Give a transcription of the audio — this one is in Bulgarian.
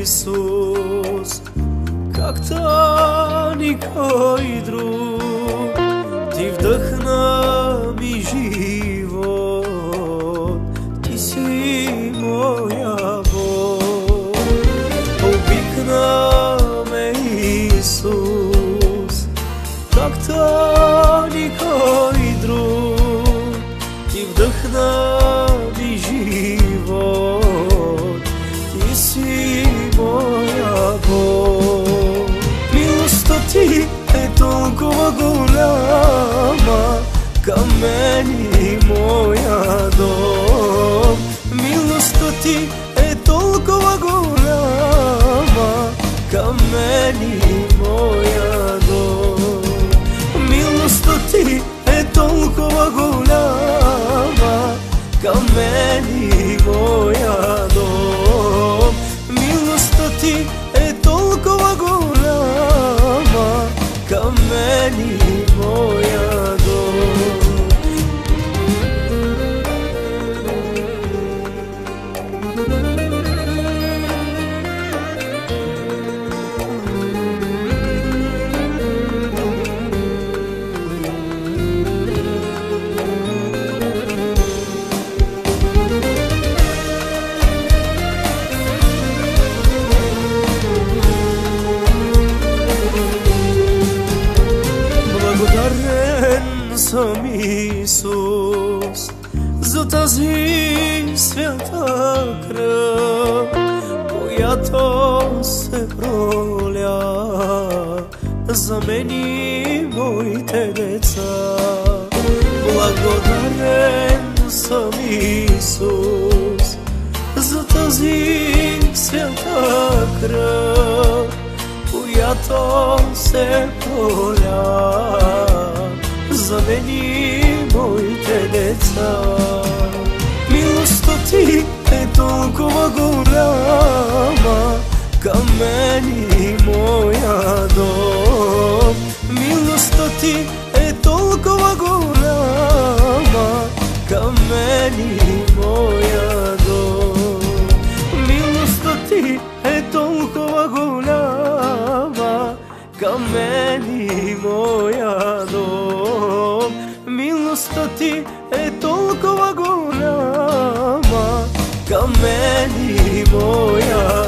Исус, как-то никой друг. Ти вдъхна ми живот, ти си моя Бог. Обикна ме Исус, как-то никой друг. Ти вдъхна ми живот, ти си моя Бог. Милостта ти е толкова голяма към мен и моя дом. Милостта ти е толкова голяма към мен и моя дом. Милостта ти е толкова голяма към мен и моя дом. Милостта ти е толкова голяма към мен и моя дом. Благодарен съм Исус за тази свята кръв, която се проля за мен и моите деца. Благодарен съм Исус за тази свята кръв, която се проля за мен и моите деца. Милостта ти е толкова голяма към мен и моя дом. Милостта ти е толкова голяма към мен и моя дом. Милостта ти е толкова голяма към мен и моя дом. Милостта ти е толкова голяма към мен и моя